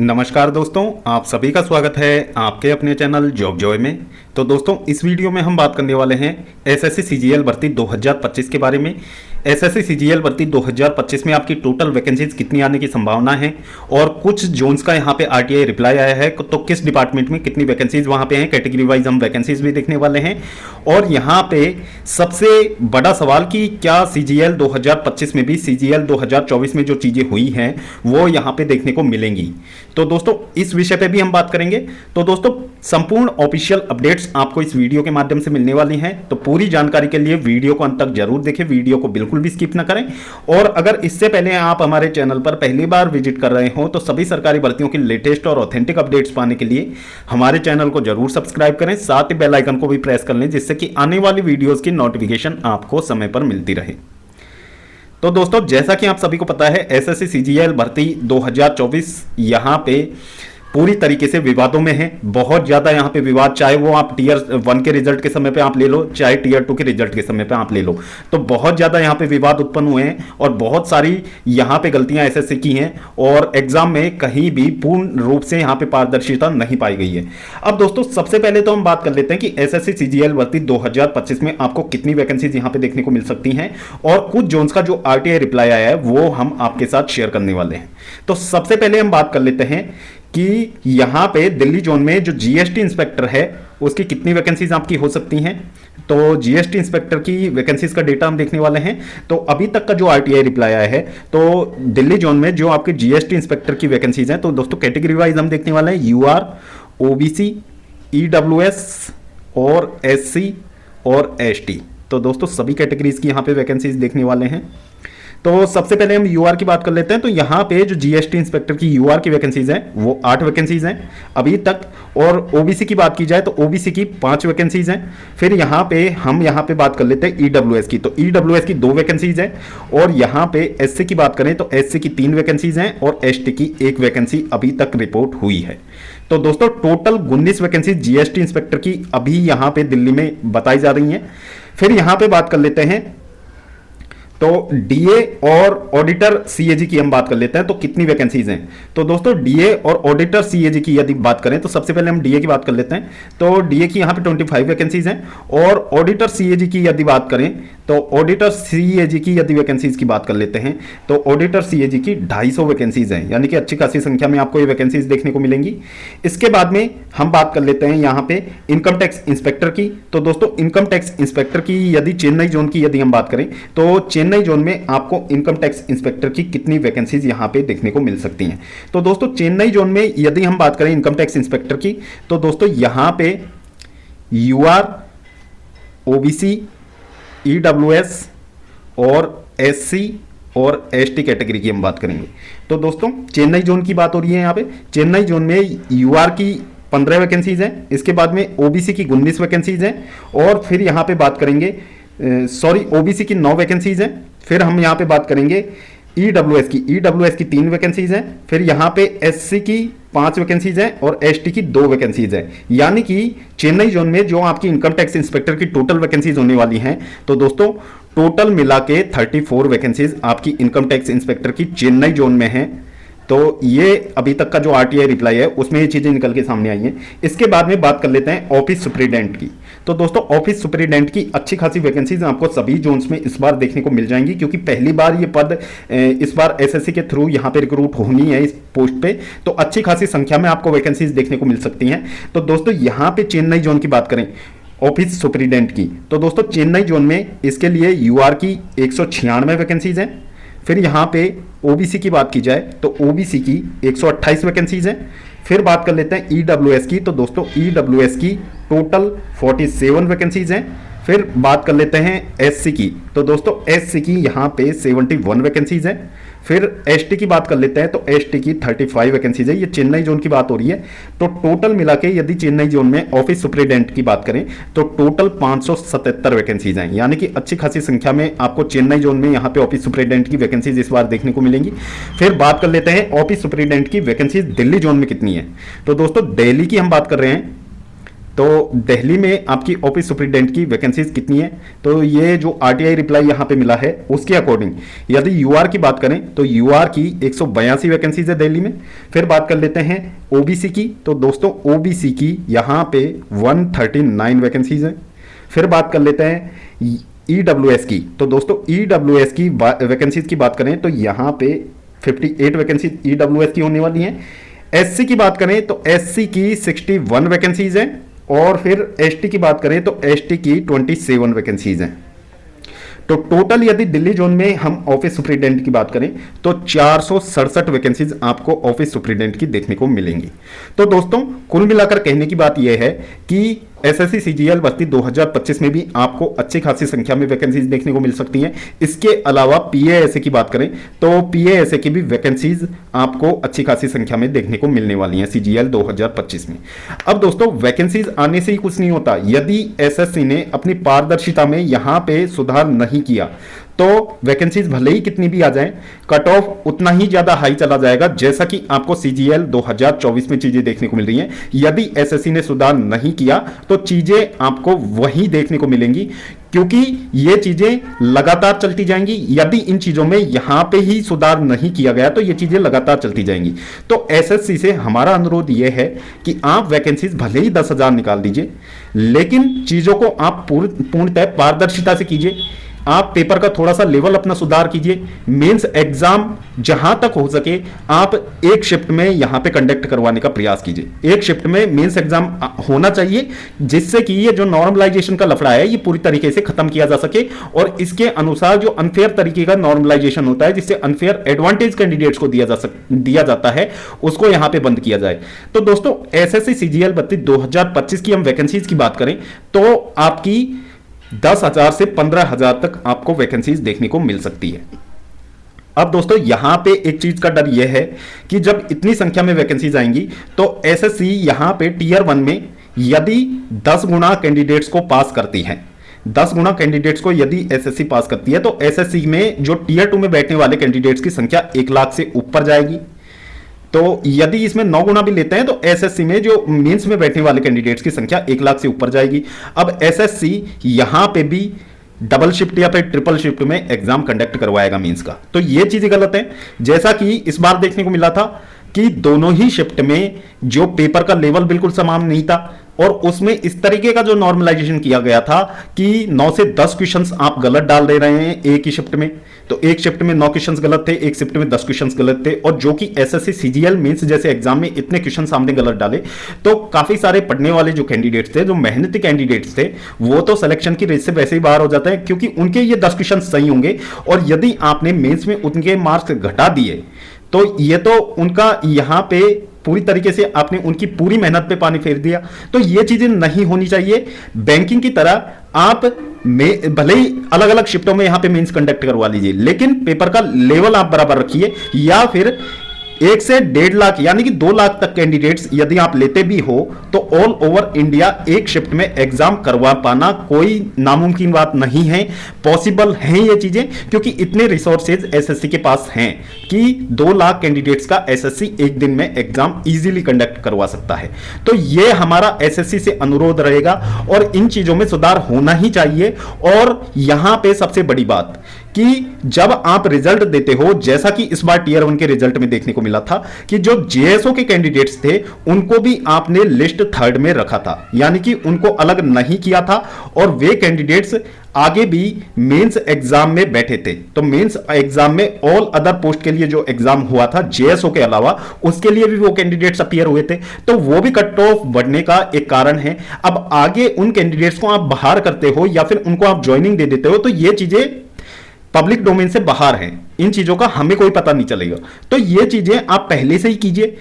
नमस्कार दोस्तों, आप सभी का स्वागत है आपके अपने चैनल जॉब जॉय में। तो दोस्तों, इस वीडियो में हम बात करने वाले हैं एसएससी सीजीएल भर्ती 2025 के बारे में। एसएससी सीजीएल भर्ती 2025 में आपकी टोटल वैकेंसीज कितनी आने की संभावना है और कुछ जोन्स का यहाँ पे आरटीआई रिप्लाई आया है, तो किस डिपार्टमेंट में कितनी वैकेंसीज वहाँ पे हैं, कैटेगरी वाइज हम वैकेंसीज भी देखने वाले हैं। और यहाँ पे सबसे बड़ा सवाल कि क्या सीजीएल 2025 में भी सीजीएल 2024 में जो चीज़ें हुई हैं वो यहाँ पे देखने को मिलेंगी। तो दोस्तों, इस विषय पे भी हम बात करेंगे। तो दोस्तों, संपूर्ण ऑफिशियल अपडेट्स आपको इस वीडियो के माध्यम से मिलने वाली हैं, तो पूरी जानकारी के लिए वीडियो को अंत तक जरूर देखें, वीडियो को बिल्कुल भी स्किप ना करें। और अगर इससे पहले आप हमारे चैनल पर पहली बार विजिट कर रहे हो तो सभी सरकारी भर्तियों की लेटेस्ट और ऑथेंटिक अपडेट्स पाने के लिए हमारे चैनल को जरूर सब्सक्राइब करें, साथ ही बेल आइकन को भी प्रेस कर लें, जिससे कि आने वाली वीडियोज की नोटिफिकेशन आपको समय पर मिलती रहे। तो दोस्तों, जैसा कि आप सभी को पता है, एसएससी सीजीएल भर्ती 2024 यहाँ पे पूरी तरीके से विवादों में है। बहुत ज़्यादा यहाँ पे विवाद, चाहे वो आप टीयर 1 के रिजल्ट के समय पे आप ले लो, चाहे टीयर 2 के रिजल्ट के समय पे आप ले लो, तो बहुत ज़्यादा यहाँ पे विवाद उत्पन्न हुए हैं और बहुत सारी यहाँ पे गलतियाँ एसएससी की हैं और एग्जाम में कहीं भी पूर्ण रूप से यहाँ पे पारदर्शिता नहीं पाई गई है। अब दोस्तों, सबसे पहले तो हम बात कर लेते हैं कि एसएससी सीजीएल भर्ती 2025 में आपको कितनी वैकेंसीज यहाँ पे देखने को मिल सकती हैं और कुछ जोन्स का जो आरटीआई रिप्लाई आया है वो हम आपके साथ शेयर करने वाले हैं। तो सबसे पहले हम बात कर लेते हैं कि यहां पे दिल्ली जोन में जो जीएसटी इंस्पेक्टर है उसकी कितनी वैकेंसीज आपकी हो सकती हैं। तो जीएसटी इंस्पेक्टर की वैकेंसीज का डेटा हम देखने वाले हैं। तो अभी तक का जो आरटीआई रिप्लाई आया है, तो दिल्ली जोन में जो आपके जीएसटी इंस्पेक्टर की वैकेंसीज हैं, तो दोस्तों कैटेगरी वाइज हम देखने वाले हैं यूआर, ओबीसी, ईडब्ल्यूएस और एससी और एसटी। तो दोस्तों, सभी कैटेगरीज की यहाँ पे वैकेंसीज देखने वाले हैं। तो सबसे पहले हम यूआर की बात कर लेते हैं। तो यहाँ पे जो जीएसटी इंस्पेक्टर की यूआर की वैकेंसीज हैं वो 8 वैकेंसीज हैं अभी तक। और ओबीसी की बात की जाए तो ओबीसी की 5 वैकेंसीज हैं। फिर यहाँ पे बात कर लेते हैं ईडब्ल्यूएस की। तो ईडब्ल्यूएस की 2 वैकेंसीज हैं। और यहाँ पे एससी की बात करें तो एससी की 3 वैकेंसीज हैं और एसटी की 1 वैकेंसी अभी तक रिपोर्ट हुई है। तो दोस्तों, टोटल 19 वैकेंसी जीएसटी इंस्पेक्टर की अभी यहाँ पे दिल्ली में बताई जा रही हैं। फिर यहाँ पे बात कर लेते हैं तो डीए और ऑडिटर सीएजी की हम बात कर लेते हैं, तो कितनी वैकेंसीज हैं। तो दोस्तों, डीए और ऑडिटर सीएजी की यदि बात करें तो सबसे पहले हम डीए की बात कर लेते हैं। तो डीए की यहाँ पे 25 वैकेंसीज हैं। और ऑडिटर सीएजी की यदि बात करें तो ऑडिटर सीएजी की यदि वैकेंसीज की बात कर लेते हैं तो ऑडिटर सीएजी की 250 वैकेंसीज हैं, यानी कि अच्छी खासी संख्या में आपको ये वैकेंसीज देखने को मिलेंगी। इसके बाद में हम बात कर लेते हैं यहाँ पे इनकम टैक्स इंस्पेक्टर की। तो दोस्तों, इनकम टैक्स इंस्पेक्टर की यदि चेन्नई जोन की यदि हम बात करें तो चेन्नई जोन में आपको इनकम टैक्स इंस्पेक्टर की कितनी वैकेंसीज यहाँ पे देखने को मिल सकती हैं। तो दोस्तों, चेन्नई जोन में यदि हम बात करें इनकम टैक्स इंस्पेक्टर की, तो दोस्तों यहाँ पे यूआर, ओबीसी, ईडब्ल्यूएस और एससी और एसटी कैटेगरी की हम बात करेंगे। तो दोस्तों, चेन्नई जोन की बात हो रही है। यहाँ पे चेन्नई जोन में यूआर की 15 वैकेंसीज हैं। इसके बाद में ओबीसी की 19 वैकेंसीज हैं। और फिर यहाँ पे बात करेंगे ओबीसी की 9 वैकेंसीज हैं। फिर हम यहाँ पे बात करेंगे ईडब्ल्यूएस की 3 वैकेंसीज हैं। फिर यहाँ पे एससी की 5 वैकेंसीज हैं और एसटी की 2 वैकेंसीज हैं। यानी कि चेन्नई जोन में जो आपकी इनकम टैक्स इंस्पेक्टर की टोटल वैकेंसीज होने वाली हैं, तो दोस्तों टोटल मिला के 34 वैकेंसीज आपकी इनकम टैक्स इंस्पेक्टर की चेन्नई जोन में हैं। तो ये अभी तक का जो आरटीआई रिप्लाई है उसमें ये चीज़ें निकल के सामने आई हैं। इसके बाद में बात कर लेते हैं ऑफिस सुपरिटेंडेंट की। तो दोस्तों, ऑफिस सुपरिटेंडेंट की अच्छी खासी वैकेंसीज आपको सभी जोन्स में इस बार देखने को मिल जाएंगी, क्योंकि पहली बार ये पद इस बार एसएससी के थ्रू यहाँ पे रिक्रूट होनी है इस पोस्ट पे। तो अच्छी खासी संख्या में आपको वैकेंसीज देखने को मिल सकती हैं। तो दोस्तों, यहाँ पे चेन्नई जोन की बात करें ऑफिस सुपरिटेंडेंट की, तो दोस्तों चेन्नई जोन में इसके लिए यूआर की 196 वैकेंसीज हैं। फिर यहाँ पे ओबीसी की बात की जाए तो ओबीसी की 128 वैकेंसीज हैं। फिर बात कर लेते हैं ईडब्ल्यूएस की। तो दोस्तों, ईडब्ल्यूएस की टोटल 47 वैकेंसीज हैं। फिर बात कर लेते हैं एससी की। तो दोस्तों, एससी की यहाँ पे 71 वैकेंसीज हैं। फिर एसटी की बात कर लेते हैं तो एसटी की 35 वैकेंसीज है। ये चेन्नई जोन की बात हो रही है। तो टोटल मिला के यदि चेन्नई जोन में ऑफिस सुपरिटेंडेंट की बात करें तो टोटल 577 वैकेंसीज हैं, यानी कि अच्छी खासी संख्या में आपको चेन्नई जोन में यहाँ पे ऑफिस सुपरिटेंडेंट की वैकेंसीज इस बार देखने को मिलेंगी। फिर बात कर लेते हैं ऑफिस सुपरिटेंडेंट की वैकेंसीज दिल्ली जोन में कितनी है। तो दोस्तों, दिल्ली की हम बात कर रहे हैं तो दिल्ली में आपकी ऑफिस सुपरिटेंडेंट की वैकेंसीज कितनी है, तो ये जो आरटीआई रिप्लाई यहाँ पे मिला है उसके अकॉर्डिंग यदि यूआर की बात करें तो यूआर की 182 वैकेंसीज है दिल्ली में। फिर बात कर लेते हैं ओबीसी की, तो दोस्तों ओबीसी की यहाँ पे 139 वैकेंसीज है। फिर बात कर लेते हैं ईडब्ल्यूएस की, तो दोस्तों ईडब्ल्यूएस की वैकेंसीज की बात करें तो यहाँ पे 58 वैकेंसी ईडब्ल्यूएस की होने वाली हैं। एससी की बात करें तो एससी की 61 वैकेंसीज हैं, और फिर एसटी की बात करें तो एसटी की 27 वैकेंसीज हैं। तो टोटल यदि दिल्ली जोन में हम ऑफिस सुपरिटेंडेंट की बात करें तो 467 वैकेंसीज आपको ऑफिस सुपरिटेंडेंट की देखने को मिलेंगी। तो दोस्तों कुल मिलाकर कहने की बात यह है कि एसएससी सीजीएल भर्ती 2025 में भी आपको अच्छी खासी संख्या में वैकेंसीज देखने को मिल सकती हैं। इसके अलावा पीएएसए की बात करें तो पीएएसए की भी वैकेंसीज आपको अच्छी खासी संख्या में देखने को मिलने वाली हैं सीजीएल 2025 में। अब दोस्तों वैकेंसीज आने से ही कुछ नहीं होता, यदि एसएससी ने अपनी पारदर्शिता में यहां पे सुधार नहीं किया तो वैकेंसीज भले ही कितनी भी आ जाएं, कट ऑफ उतना ही ज्यादा हाई चला जाएगा, जैसा कि आपको सीजीएल 2024 में चीजें देखने को मिल रही हैं। यदि एसएससी ने सुधार नहीं किया तो चीजें आपको वही देखने को मिलेंगी, क्योंकि ये चीजें लगातार चलती जाएंगी। यदि इन चीजों में यहां पे ही सुधार नहीं किया गया तो ये चीजें लगातार चलती जाएंगी। तो एसएससी से हमारा अनुरोध ये है कि आप वैकेंसीज भले ही 10,000 निकाल दीजिए, लेकिन चीजों को आप पूर्णतः पारदर्शिता से कीजिए। आप पेपर का थोड़ा सा लेवल अपना सुधार कीजिए। मेंस एग्जाम जहां तक हो सके आप एक शिफ्ट में यहां पे कंडक्ट करवाने का प्रयास कीजिए। एक शिफ्ट में मेंस एग्जाम होना चाहिए, जिससे कि ये जो नॉर्मलाइजेशन का लफड़ा है ये पूरी तरीके से खत्म किया जा सके, और इसके अनुसार जो अनफेयर तरीके का नॉर्मलाइजेशन होता है जिससे अनफेयर एडवांटेज कैंडिडेट्स को दिया जाता है उसको यहां पे बंद किया जाए। तो दोस्तों एसएससी सीजीएल भर्ती 2025 की हम वैकेंसीज की बात करें तो आपकी 10,000 से 15,000 तक आपको वैकेंसीज देखने को मिल सकती है। अब दोस्तों यहां पे एक चीज का डर यह है कि जब इतनी संख्या में वैकेंसीज आएंगी तो एसएससी यहां पे टीयर 1 में यदि 10 गुना कैंडिडेट्स को पास करती है, 10 गुना कैंडिडेट्स को यदि एसएससी पास करती है तो एसएससी में जो टीयर 2 में बैठने वाले कैंडिडेट्स की संख्या 1 लाख से ऊपर जाएगी। तो यदि इसमें 9 गुना भी लेते हैं तो एसएससी में जो मेंस में बैठने वाले कैंडिडेट्स की संख्या 1 लाख से ऊपर जाएगी। अब एसएससी यहां पे भी डबल शिफ्ट या फिर ट्रिपल शिफ्ट में एग्जाम कंडक्ट करवाएगा मेंस का, तो ये चीजें गलत है। जैसा कि इस बार देखने को मिला था कि दोनों ही शिफ्ट में जो पेपर का लेवल बिल्कुल समान नहीं था, और उसमें इस तरीके का जो नॉर्मलाइजेशन किया गया था कि 9 से 10 क्वेश्चंस आप गलत डाल दे रहे हैं एक ही शिफ्ट में। तो एक शिफ्ट में 9 क्वेश्चंस गलत थे, एक शिफ्ट में 10 क्वेश्चंस गलत थे, और जो कि एसएससी सीजीएल मेंस जैसे एग्जाम में इतने क्वेश्चन सामने गलत डाले तो काफी सारे पढ़ने वाले जो कैंडिडेट्स थे, जो मेहनती कैंडिडेट्स थे, वो तो सिलेक्शन की रेस से वैसे ही बाहर हो जाते हैं, क्योंकि उनके ये 10 क्वेश्चन सही होंगे। और यदि आपने मेंस में उनके मार्क्स घटा दिए तो ये तो उनका यहां पे पूरी तरीके से आपने उनकी पूरी मेहनत पे पानी फेर दिया। तो ये चीजें नहीं होनी चाहिए। बैंकिंग की तरह आप भले ही अलग अलग शिफ्टों में यहां पे मेंस कंडक्ट करवा लीजिए, लेकिन पेपर का लेवल आप बराबर रखिए, या फिर 1 से 1.5 लाख यानी कि 2 लाख तक कैंडिडेट्स यदि आप लेते भी हो तो ऑल ओवर इंडिया एक शिफ्ट में एग्जाम करवा पाना कोई नामुमकिन बात नहीं है। पॉसिबल है ये चीजें, क्योंकि इतने रिसोर्सेज एसएससी के पास हैं कि 2 लाख कैंडिडेट्स का एसएससी एक दिन में एग्जाम इजीली कंडक्ट करवा सकता है। तो ये हमारा एसएससी से अनुरोध रहेगा, और इन चीजों में सुधार होना ही चाहिए। और यहां पे सबसे बड़ी बात कि जब आप रिजल्ट देते हो, जैसा कि इस बार टीयर 1 के रिजल्ट में देखने को मिला था कि जो जेएसओ के कैंडिडेट्स थे उनको भी आपने लिस्ट 3rd में रखा था, यानी कि उनको अलग नहीं किया था, और वे कैंडिडेट्स आगे भी मेंस एग्जाम में बैठे थे। तो मेंस एग्जाम में ऑल अदर पोस्ट के लिए जो एग्जाम हुआ था जेएसओ के अलावा, उसके लिए भी वो कैंडिडेट्स अपीयर हुए थे, तो वो भी कट ऑफ बढ़ने का एक कारण है। अब आगे उन कैंडिडेट्स को आप बाहर करते हो या फिर उनको आप ज्वाइनिंग दे देते हो, तो ये चीजें पब्लिक डोमेन से बाहर हैं, इन चीजों का हमें कोई पता नहीं चलेगा। तो ये चीजें आप पहले से ही कीजिए,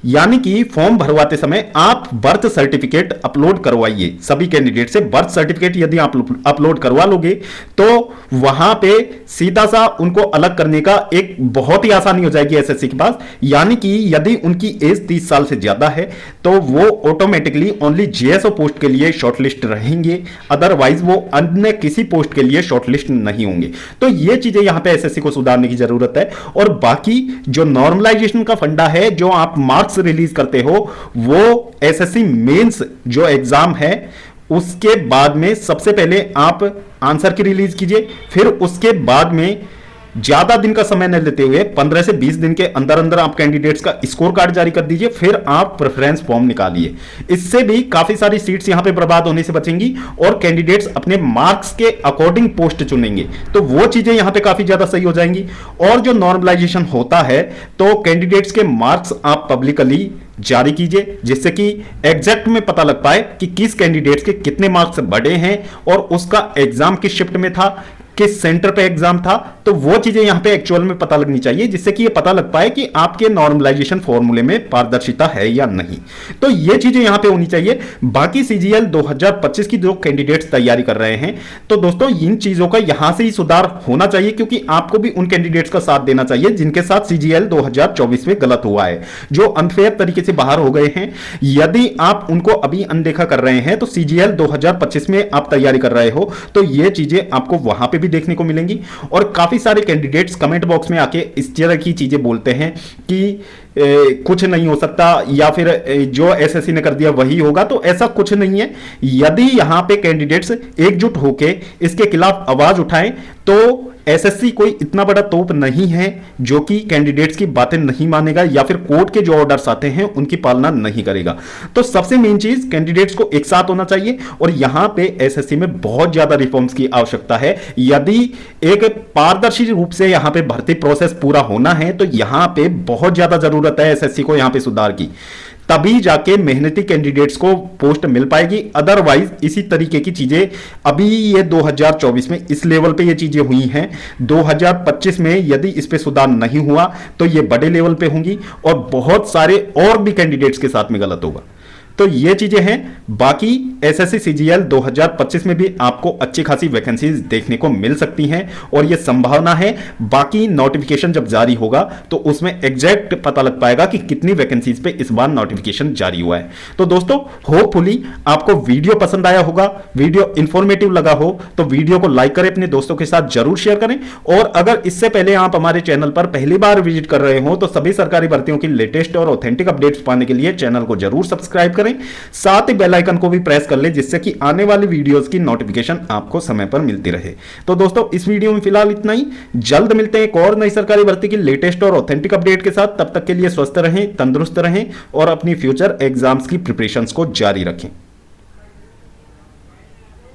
यानी कि फॉर्म भरवाते समय आप बर्थ सर्टिफिकेट अपलोड करवाइए। सभी कैंडिडेट से बर्थ सर्टिफिकेट यदि आप अपलोड करवा लोगे तो वहां पे सीधा सा उनको अलग करने का एक बहुत ही आसानी हो जाएगी एसएससी के पास। यानी कि यदि उनकी एज 30 साल से ज्यादा है तो वो ऑटोमेटिकली ओनली जेएसओ पोस्ट के लिए शॉर्टलिस्ट रहेंगे, अदरवाइज वो अन्य किसी पोस्ट के लिए शॉर्टलिस्ट नहीं होंगे। तो ये चीजें यहां पे एसएससी को सुधारने की जरूरत है। और बाकी जो नॉर्मलाइजेशन का फंडा है, जो आप मार्क्स मार्क्स रिलीज करते हो वो एसएससी मेंस जो एग्जाम है उसके बाद में सबसे पहले आप आंसर की रिलीज कीजिए, फिर उसके बाद में ज्यादा दिन का समय न लेते हुए 15 से 20 दिन के अंदर अंदर आप कैंडिडेट्स का स्कोर कार्ड जारी कर दीजिए, फिर आप प्रेफरेंस फॉर्म निकालिए। इससे भी काफी सारी सीट्स यहां पे बर्बाद होने से बचेंगी और कैंडिडेट्स अपने मार्क्स के अकॉर्डिंग पोस्ट चुनेंगे, तो वो चीजें यहां पे काफी ज्यादा सही हो जाएंगी। और जो नॉर्मलाइजेशन होता है तो कैंडिडेट्स के मार्क्स आप पब्लिकली जारी कीजिए, जिससे कि एग्जैक्ट में पता लग पाए कि किस कैंडिडेट्स के कितने मार्क्स बढ़े हैं और उसका एग्जाम किस शिफ्ट में था, किस सेंटर पे एग्जाम था। तो वो चीजें यहां पे एक्चुअल में पता लगनी चाहिए, जिससे कि ये पता लग पाए कि आपके नॉर्मलाइजेशन फॉर्मूले में पारदर्शिता है या नहीं। तो ये चीजें यहां पे होनी चाहिए। बाकी सीजीएल 2025 की जो कैंडिडेट्स तैयारी कर रहे हैं, तो दोस्तों इन चीजों का यहां से ही सुधार होना चाहिए, क्योंकि आपको भी उन कैंडिडेट्स का साथ देना चाहिए जिनके साथ सीजीएल 2024 में गलत हुआ है, जो अनफेयर तरीके से बाहर हो गए हैं। यदि आप उनको अभी अनदेखा कर रहे हैं तो सीजीएल 2025 में आप तैयारी कर रहे हो तो ये चीजें आपको वहां पे भी देखने को मिलेंगी। और काफी सारे कैंडिडेट्स कमेंट बॉक्स में आके इस तरह की चीजें बोलते हैं कि कुछ नहीं हो सकता या फिर जो एसएससी ने कर दिया वही होगा, तो ऐसा कुछ नहीं है। यदि यहां पे कैंडिडेट्स एकजुट होके इसके खिलाफ आवाज उठाएं तो एसएससी कोई इतना बड़ा तोप नहीं है जो कि कैंडिडेट्स की बातें नहीं मानेगा या फिर कोर्ट के जो ऑर्डर्स आते हैं उनकी पालना नहीं करेगा। तो सबसे मेन चीज कैंडिडेट्स को एक साथ होना चाहिए और यहां पे एसएससी में बहुत ज्यादा रिफॉर्म्स की आवश्यकता है। यदि एक पारदर्शी रूप से यहां पे भर्ती प्रोसेस पूरा होना है तो यहां पे बहुत ज्यादा जरूरत है एसएससी को यहां पे सुधार की, तभी जाके मेहनती कैंडिडेट्स को पोस्ट मिल पाएगी। अदरवाइज इसी तरीके की चीजें अभी ये 2024 में इस लेवल पे ये चीजें हुई हैं, 2025 में यदि इस पे सुधार नहीं हुआ तो ये बड़े लेवल पे होंगी और बहुत सारे और भी कैंडिडेट्स के साथ में गलत होगा। तो ये चीजें हैं। बाकी एसएससी सीजीएल 2025 में भी आपको अच्छी खासी वैकेंसीज देखने को मिल सकती हैं और ये संभावना है। बाकी नोटिफिकेशन जब जारी होगा तो उसमें एग्जैक्ट पता लग पाएगा कि कितनी वैकेंसीज पे इस बार नोटिफिकेशन जारी हुआ है। तो दोस्तों होपफुली आपको वीडियो पसंद आया होगा, वीडियो इंफॉर्मेटिव लगा हो तो वीडियो को लाइक करें, अपने दोस्तों के साथ जरूर शेयर करें। और अगर इससे पहले आप हमारे चैनल पर पहली बार विजिट कर रहे हो तो सभी सरकारी भर्तियों की लेटेस्ट और ऑथेंटिक अपडेट्स पाने के लिए चैनल को जरूर सब्सक्राइब करें, साथ ही बेल आइकन को भी प्रेस कर ले जिससे कि आने वाली वीडियोस की नोटिफिकेशन आपको समय पर मिलती रहे। तो दोस्तों इस वीडियो में फिलहाल इतना ही, जल्द मिलते हैं एक और नई सरकारी भर्ती की लेटेस्ट और ऑथेंटिक अपडेट के साथ। तब तक के लिए स्वस्थ रहें, तंदुरुस्त रहें और अपनी फ्यूचर एग्जाम्स की प्रिपरेशंस को जारी रखें।